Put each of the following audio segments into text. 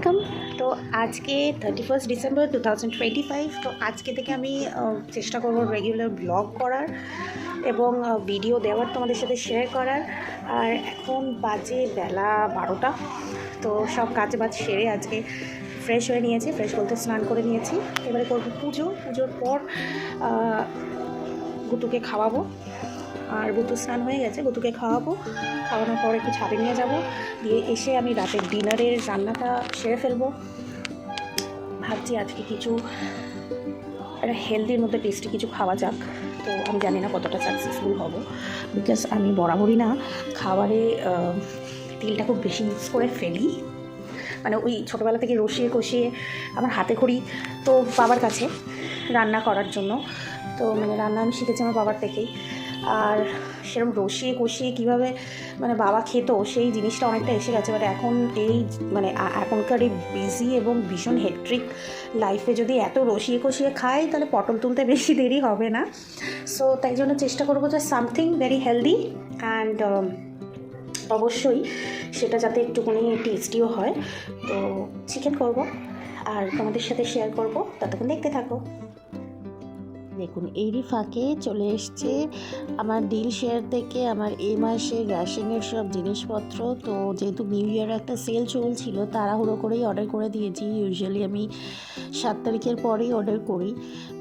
Welcome. তো আজকে 31 December 2025। তো আজকে থেকে আমি চেষ্টা করব রেগুলার ব্লগ করার এবং ভিডিও দেওয়ার, তোমাদের সাথে শেয়ার করার। আর এখন বাজে বেলা 12টা। তো সব কাজ বাজ সেরে আজকে ফ্রেশ হয়ে নিয়েছি, ফ্রেশ বলতে স্নান করে নিয়েছি। এবারে করবো পুজোর পর গুতুকে খাওয়াবো। আর গুতু স্নান হয়ে গেছে, গুতুকে খাওয়ানোর পর একটু ছাদে নিয়ে যাব, দিয়ে এসে আমি রাতের ডিনারের রান্নাটা সেরে ফেলবো। ভাবছি আজকে কিছু একটা হেলদির মধ্যে টেস্টি কিছু খাওয়া যাক। তো আমি জানি না কতটা সাকসেসফুল হব, বিকজ আমি বরাবরই না খাবারে তেলটা খুব বেশি ইউজ করে ফেলি। মানে ওই ছোটোবেলা থেকে রসিয়ে কষিয়ে আমার হাতে খড়ি তো বাবার কাছে রান্না করার জন্য। তো মানে রান্না আমি শিখেছি আমার বাবার থেকেই। আর সেরকম রসিয়ে কষিয়ে কীভাবে মানে বাবা খেত সেই জিনিসটা অনেকটা এসে গেছে। বাট এখন এই মানে এখনকার এই বিজি এবং ভীষণ হেক্ট্রিক লাইফে যদি এত রসিয়ে কষিয়ে খাই তাহলে পটল তুলতে বেশি দেরি হবে না। সো তাই জন্য চেষ্টা করবো যে সামথিং ভেরি হেলদি অ্যান্ড অবশ্যই সেটা যাতে একটুখানি টেস্টিও হয়। তো চিকেন করব আর তোমাদের সাথে শেয়ার করব, ততক্ষণ দেখতে থাকো। দেখুন এরই ফাঁকে চলে এসছে আমার ডিল শেয়ার থেকে আমার এই মাসের রেশনের সব জিনিসপত্র। তো যেহেতু নিউ ইয়ার একটা সেল চলছিল, তাড়াহুড়ো করেই অর্ডার করে দিয়েছি। ইউজুয়ালি আমি 7 তারিখের পরেই অর্ডার করি,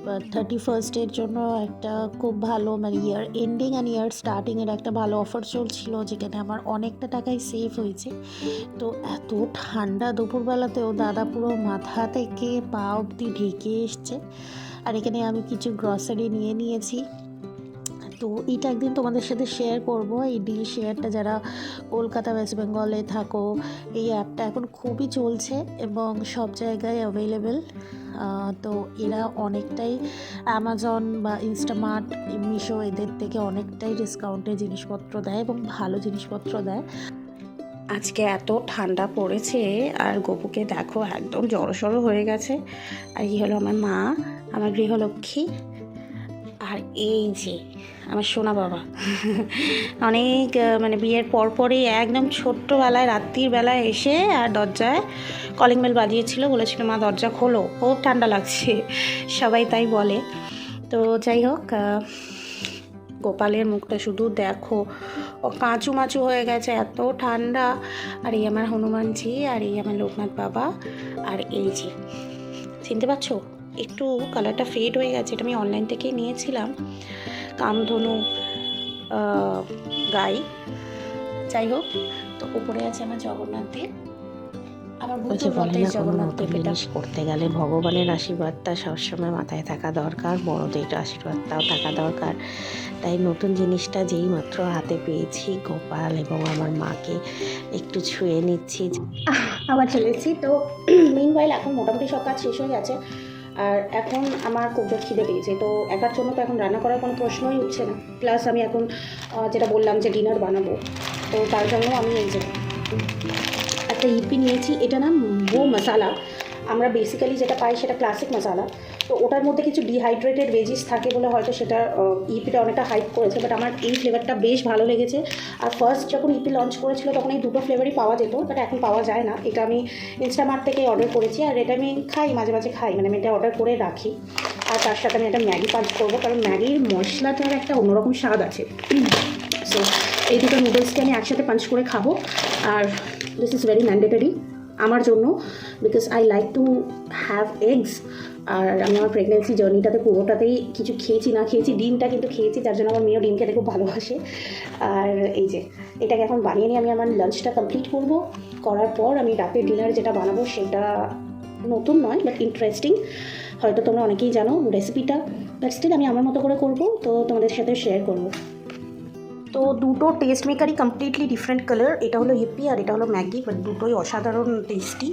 বাট 31স্টের জন্য একটা খুব ভালো মানে ইয়ার এন্ডিং অ্যান্ড ইয়ার স্টার্টিংয়ের একটা ভালো অফার চলছিল, যেখানে আমার অনেকটা টাকাই সেভ হয়েছে। তো এত ঠান্ডা দুপুরবেলাতেও দাদা পুরো মাথা থেকে পা অবধি ঢেকে এসছে। আর এখানে আমি কিছু গ্রসারি নিয়ে নিয়েছি। তো এইটা একদিন তোমাদের সাথে শেয়ার করব। এই ডিল শেয়ারটা যারা কলকাতা ওয়েস্ট বেঙ্গলে থাকো, এই অ্যাপটা এখন খুবই চলছে এবং সব জায়গায় অ্যাভেলেবেল। তো এরা অনেকটাই অ্যামাজন বা ইনস্টামার্ট, মিশো এদের থেকে অনেকটাই ডিসকাউন্টে জিনিসপত্র দেয় এবং ভালো জিনিসপত্র দেয়। আজকে এত ঠান্ডা পড়েছে আর গপুকে দেখো একদম জড়সড় হয়ে গেছে। আর এই হলো আমার মা, আমার গৃহলক্ষ্মী, আর এই যে আমার সোনা বাবা। অনেক মানে বিয়ের পরপরই একদম ছোট্টবেলায় রাত্রির বেলায় এসে আর দরজায় কলিং বেল বাজিয়েছিল, বলেছিল মা দরজা খোলো, খুব ঠান্ডা লাগছে, সবাই তাই বলে। তো যাই হোক, গোপালের মুখটা শুধু দেখো, ও কাঁচু মাচু হয়ে গেছে, এত ঠান্ডা। আর এই আমার হনুমানজি, আর এই আমার লোকনাথ বাবা, আর এই যে চিনতে পারছো একটু কালারটা ফেড হয়ে গেছে, এটা আমি অনলাইন থেকেই নিয়েছিলাম, কামধনু গাই। যাই হোক, তো উপরে আছে আমার জগন্নাথ দেব। জিনিস করতে গেলে ভগবানের আশীর্বাদটা সবসময় মাথায় থাকা দরকার, বড়দের আশীর্বাদটাও থাকা দরকার। তাই নতুন জিনিসটা যেই মাত্র হাতে পেয়েছি, গোপাল এবং আমার মাকে একটু ছুঁয়ে নিচ্ছি। আবার চলে এসেছি। তো মিনওয়াইল এখন মোটামুটি সব কাজ শেষ হয়ে গেছে, আর এখন আমার খুব জোর খিদে পেয়েছে। তো একার জন্য তো এখন রান্না করার কোনো প্রশ্নই উঠছে না। প্লাস আমি এখন যেটা বললাম যে ডিনার বানাবো, তো তার জন্য আমি এই যে একটা ইপি নিয়েছি। এটা না বো মশালা, আমরা বেসিক্যালি যেটা পাই সেটা ক্লাসিক মশালা। তো ওটার মধ্যে কিছু ডিহাইড্রেটেড ভেজিস থাকে বলে হয়তো সেটা ইপিটা অনেকটা হাইপ করেছে, বাট আমার এই ফ্লেভারটা বেশ ভালো লেগেছে। আর ফার্স্ট যখন ইপি লঞ্চ করেছিল তখন এই দুটো ফ্লেভারই পাওয়া যেত, বাট এখন পাওয়া যায় না। এটা আমি ইনস্টামার্ট থেকে অর্ডার করেছি, আর এটা আমি খাই, মাঝে মাঝে খাই, মানে আমি এটা অর্ডার করে রাখি। আর তার সাথে আমি একটা ম্যাগি পাঞ্চ করবো, কারণ ম্যাগির মশলাটার একটা অন্যরকম স্বাদ আছে। সো এই দুটো নুডলসকে আমি একসাথে পাঞ্চ করে খাবো। আর দিস ইজ ভেরি ম্যান্ডেটরি আমার জন্য, because I like to have eggs. আর আমি আমার প্রেগনেন্সি জার্নিটাতে পুরোটাতেই কিছু খেয়েছি, না খেয়েছি, ডিমটা কিন্তু খেয়েছি, যার জন্য আমার মেয়েও ডিম খেতে খুব ভালোবাসে। আর এই যে এটাকে এখন বানিয়ে নিয়ে আমি আমার লাঞ্চটা কমপ্লিট করব। করার পর আমি রাতের ডিনার যেটা বানাবো সেটা নতুন নয়, বাট ইন্টারেস্টিং। হয়তো তোমরা অনেকেই জানো রেসিপিটা, বাট স্টিল আমি আমার মতো করে করবো, তো তোমাদের সাথে শেয়ার করবো। তো দুটো টেস্ট মেকারই কমপ্লিটলি ডিফারেন্ট কালার, এটা হলো হিপি আর এটা হলো ম্যাগি, বাট দুটোই অসাধারণ টেস্টি।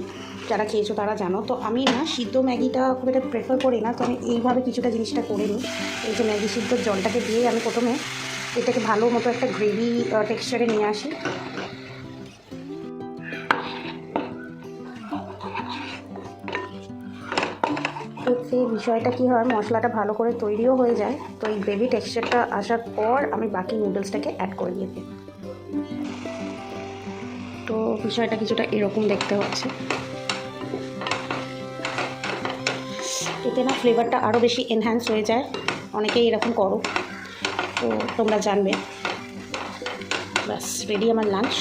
যারা খেয়েছো তারা জানো। তো আমি না সিদ্ধ ম্যাগিটা খুব একটা প্রেফার করি না, তো আমি এইভাবে কিছুটা জিনিসটা করে নিই। এই যে ম্যাগি সিদ্ধর জলটাকে দিয়ে আমি প্রথমে এটাকে ভালো মতো একটা গ্রেভি টেক্সচারে নিয়ে আসি। সেই বিষয়টা কী হয়, মশলাটা ভালো করে তৈরিও হয়ে যায়। তো এই গ্রেভি টেক্সচারটা আসার পর আমি বাকি নুডলসটাকে অ্যাড করে দিয়ে দিই। তো বিষয়টা কিছুটা এরকম দেখতে হচ্ছে। এতে না ফ্লেভারটা আরও বেশি এনহ্যান্স হয়ে যায়, অনেকেই এরকম করো, তো তোমরা জানবে। ব্যাস রেডি আমার লাঞ্চ।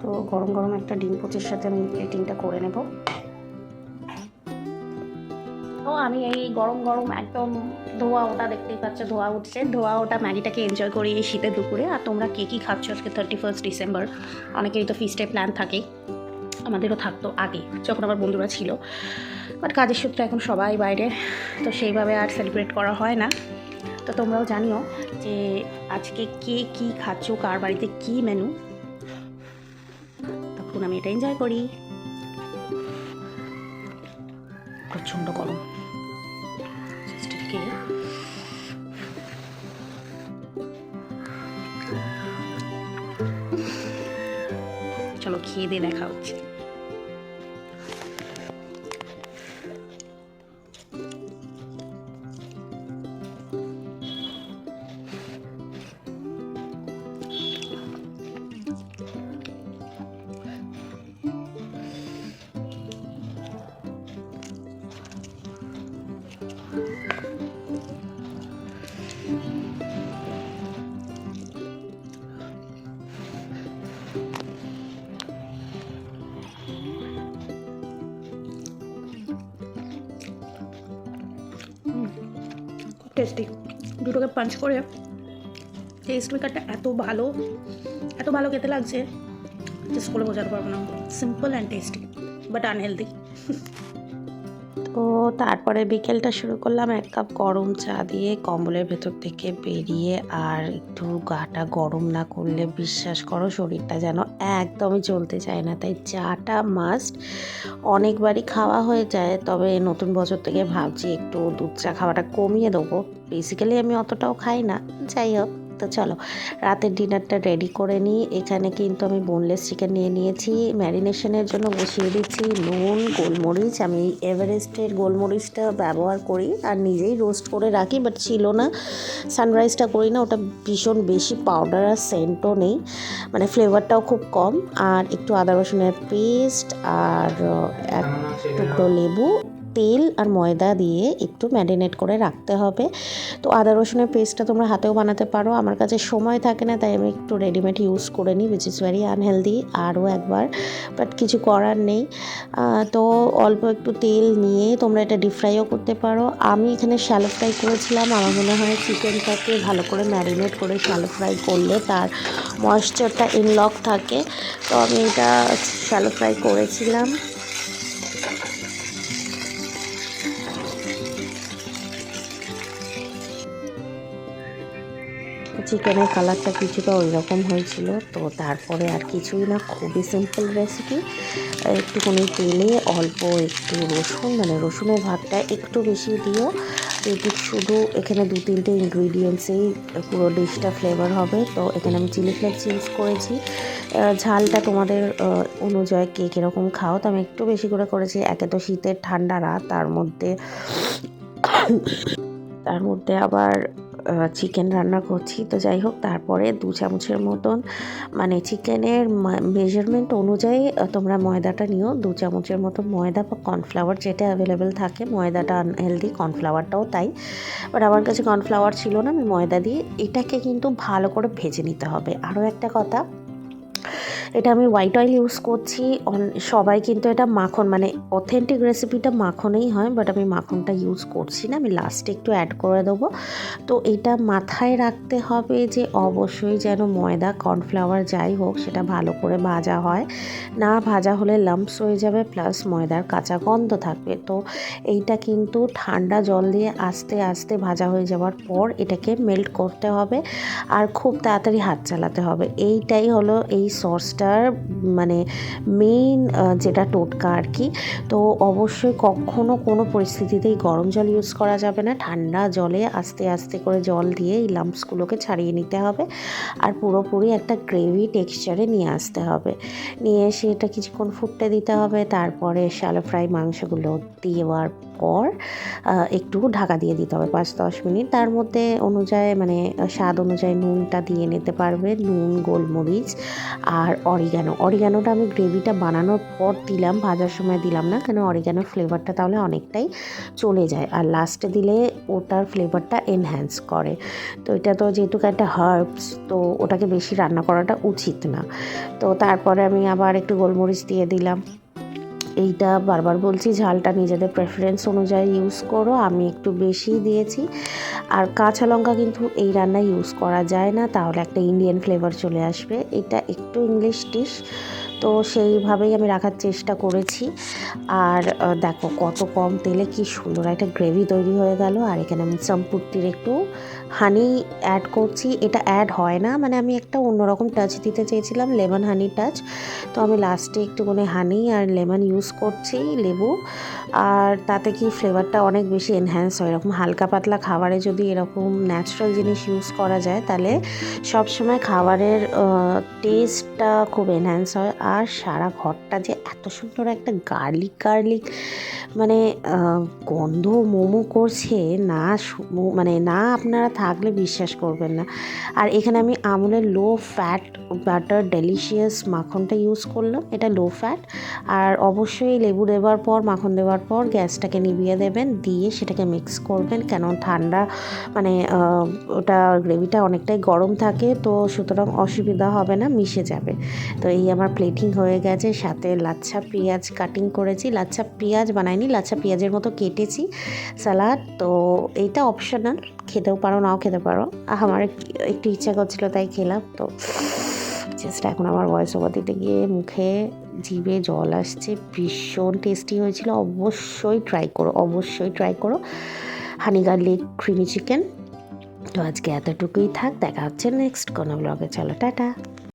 তো গরম গরম একটা ডিম পোচের সাথে আমি প্লেটিংটা করে নেব। তো আমি এই গরম গরম একদম ধোয়া ওটা, দেখতেই পাচ্ছ ধোয়া উঠছে, ধোয়া ওটা ম্যাগিটাকে এনজয় করি এই শীতের দুপুরে। আর তোমরা কে কী খাচ্ছ আজকে 31 ডিসেম্বর? অনেকেরই তো ফিস্টের প্ল্যান থাকে, আমাদেরও থাকতো আগে যখন আমার বন্ধুরা ছিল, বাট কাজের সূত্রে এখন সবাই বাইরে, তো সেইভাবে আর সেলিব্রেট করা হয় না। তো তোমরাও জানিও যে আজকে কে কী খাচ্ছ, কার বাড়িতে কী মেনু, তখন আমি এটা এনজয় করি। প্রচণ্ড গরম, চলো খেয়ে দিয়ে দেখা হচ্ছে। টেস্টি, দুটোকে পাঞ্চ করে টেস্ট মেকারটা এত ভালো খেতে লাগছে, জাস্ট বলে বোঝাতে পারবো না। Simple and tasty but unhealthy. তো তারপরে বিকেলটা শুরু করলাম এক কাপ গরম চা দিয়ে, কম্বলের ভেতর থেকে বেরিয়ে। আর একটু গাটা গরম না করলে বিশ্বাস করো শরীরটা যেন একদমই চলতে চায় না, তাই চাটা মাস্ট। অনেকবারই খাওয়া হয়ে যায়, তবে নতুন বছর থেকে ভাবছি একটু দুধ চা খাওয়াটা কমিয়ে দেবো। বেসিক্যালি আমি অতটাও খাই না, যাই হোক। তো চলো রাতের ডিনারটা রেডি করে নিই। এখানে কিন্তু আমি বোনলেস চিকেন নিয়ে নিয়েছি, ম্যারিনেশনের জন্য বসিয়ে দিচ্ছি নুন, গোলমরিচ। আমি এভারেস্টের গোলমরিচটা ব্যবহার করি আর নিজেই রোস্ট করে রাখি, বাট ছিল না, সানরাইজটা করি না, ওটা ভীষণ বেশি পাউডার আর সেন্টও নেই, মানে ফ্লেভারটাও খুব কম। আর একটু আদা রসুনের পেস্ট আর এক টুকরো লেবু, তেল আর ময়দা দিয়ে একটু ম্যারিনেট করে রাখতে হবে। তো আদা রসুনের পেস্টটা তোমরা হাতেও বানাতে পারো, আমার কাছে সময় থাকে না তাই আমি একটু রেডিমেড ইউজ করে নিই, উইচ ইজ ভেরি আনহেলদি আরও একবার, বাট কিছু করার নেই। তো অল্প একটু তেল নিয়ে তোমরা এটা ডিপ ফ্রাইও করতে পারো। আমি এখানে শ্যালো ফ্রাই করেছিলাম, আমার মনে হয় চিকেনটাকে ভালো করে ম্যারিনেট করে শ্যালো ফ্রাই করলে তার ময়েশ্চারটা ইনলক থাকে, তো আমি এটা শ্যালো ফ্রাই করেছিলাম। চিকেনের কালারটা কিছুটা ওই রকম হয়েছিল। তো তারপরে আর কিছুই না, খুবই সিম্পল রেসিপি। একটুখানি তেলে অল্প একটু রসুন, মানে রসুনের ভাগটা একটু বেশি দিও, যেহেতু শুধু এখানে 2-3টে ইনগ্রিডিয়েন্টসেই পুরো ডিশটা ফ্লেভার হবে। তো এখানে আমি চিলি ফ্লেক্স ইউজ করেছি। ঝালটা তোমাদের অনুযায়ী কে কীরকম খাও, তো আমি একটু বেশি করে করেছি। একে তো শীতের ঠান্ডা রাত, তার মধ্যে আবার চিকেন রান্না করছি। তো যাই হোক, তারপরে 2 চামচের মতন, মানে চিকেনের মেজারমেন্ট অনুযায়ী তোমরা ময়দাটা নিও। 2 চামচের মতো ময়দা বা কর্নফ্লাওয়ার, যেটা অ্যাভেলেবেল থাকে। ময়দাটা আনহেলদি, কর্নফ্লাওয়ারটাও তাই, বাট আমার কাছে কর্নফ্লাওয়ার ছিল না, আমি ময়দা দিয়ে। এটাকে কিন্তু ভালো করে ভেজে নিতে হবে। আরও একটা কথা, এটা আমি হোয়াইট অয়েল ইউজ করছি। সবাই কিন্তু এটা মাখন, মানে অথেন্টিক রেসিপিটা মাখনেই হয়, বাট আমি মাখনটা ইউজ করছি না, আমি লাস্টে একটু অ্যাড করে দেবো। তো এটা মাথায় রাখতে হবে যে অবশ্যই যেন ময়দা কর্নফ্লাওয়ার যাই হোক সেটা ভালো করে ভাজা হয়, না ভাজা হলে লাম্পস হয়ে যাবে, প্লাস ময়দার কাঁচা গন্ধ থাকবে। তো এইটা কিন্তু ঠান্ডা জল দিয়ে আস্তে আস্তে ভাজা হয়ে যাওয়ার পর এটাকে মেল্ট করতে হবে, আর খুব তাড়াতাড়ি হাত চালাতে হবে। এইটাই হলো এই সসটার মানে মেইন যেটা টোটকা আর কি। তো অবশ্যই কখনো কোনো পরিস্থিতিতেই গরম জল ইউজ করা যাবে না, ঠান্ডা জলে আস্তে আস্তে করে জল দিয়ে এই লাম্পসগুলোকে ছাড়িয়ে নিতে হবে, আর পুরোপুরি একটা গ্রেভি টেক্সচারে নিয়ে আসতে হবে। নিয়ে এসে এটা কিছুক্ষণ ফুটতে দিতে হবে, তারপরে শ্যালো ফ্রাই মাংসগুলো দেওয়ার পর একটু ঢাকা দিয়ে দিতে হবে 5-10 মিনিট। তার মধ্যে অনুযায়ী মানে স্বাদ অনুযায়ী নুনটা দিয়ে নিতে পারবে, নুন, গোলমরিচ আর অরিগ্যানোটা আমি গ্রেভিটা বানানোর পর দিলাম, ভাজার সময় দিলাম না, কেন অরিগ্যানোর ফ্লেভারটা তাহলে অনেকটাই চলে যায় আর লাস্টে দিলে ওটার ফ্লেভারটা এনহ্যান্স করে। তো এটা তো যেহেতু একটা হার্বস, তো ওটাকে বেশি রান্না করাটা উচিত না। তো তারপরে আমি আবার একটু গোলমরিচ দিয়ে দিলাম। এইটা বারবার বলছি, ঝালটা নিজেদের প্রেফারেন্স অনুযায়ী ইউজ করো, আমি একটু বেশিই দিয়েছি। আর কাঁচা লঙ্কা কিন্তু এই রান্নায় ইউজ করা যায় না, তাহলে একটা ইন্ডিয়ান ফ্লেভার চলে আসবে। এটা একটু ইংলিশ ডিশ, তো সেইভাবেই আমি রাখার চেষ্টা করেছি। আর দেখো কত কম তেলে কি সুন্দর একটা গ্রেভি তৈরি হয়ে গেল। আর এখানে আমি সম্পুর্তির একটু হানি অ্যাড করছি, এটা অ্যাড হয় না, মানে আমি একটা অন্যরকম টাচ দিতে চেয়েছিলাম, লেমন হানি টাচ। তো আমি লাস্টে একটুখানি হানি আর লেমন ইউজ করছি, লেবু। আর তাতে কি ফ্লেভারটা অনেক বেশি এনহ্যান্স হয়। এরকম হালকা পাতলা খাবারে যদি এরকম ন্যাচারাল জিনিস ইউজ করা যায়, তাহলে সবসময় খাবারের টেস্টটা খুব এনহ্যান্স হয়। আর সারা ঘরটা যে এত সুন্দর একটা গার্লিক মানে গন্ধ মোমো করছে না, মানে না আপনারা থাকলে বিশ্বাস করবেন না। আর এখানে আমি আমুলের লো ফ্যাট বাটার ডেলিশিয়াস মাখনটা ইউজ করলাম, এটা লো ফ্যাট। আর অবশ্যই লেবু দেওয়ার পর, মাখন দেওয়ার পর গ্যাসটাকে নিভিয়ে দেবেন, দিয়ে সেটাকে মিক্স করবেন, কেন ঠান্ডা মানে ওটা গ্রেভিটা অনেকটাই গরম থাকে, তো সুতরাং অসুবিধা হবে না, মিশে যাবে। তো এই আমার প্লেটিং হয়ে গেছে, সাথে লাচ্ছা পেঁয়াজ কাটিং করেছি, লাচ্ছা পেঁয়াজ বানাইনি, লাচ্ছা পেঁয়াজের মতো কেটেছি, স্যালাড। তো এইটা অপশনাল, খেতেও পারো নাও খেতে পারো, আমার একটু ইচ্ছা করছিল তাই খেলাম। তো জাস্ট এখন আমার ভয়েস ওভার দিতে গিয়ে মুখে জিভে জল আসছে, ভীষণ টেস্টি হয়েছিল। অবশ্যই ট্রাই করো হানি গার্লিক ক্রিমি চিকেন। তো আজকে এতটুকুই থাক, দেখা হচ্ছে নেক্সট কোনো ব্লগে। চলো টাটা।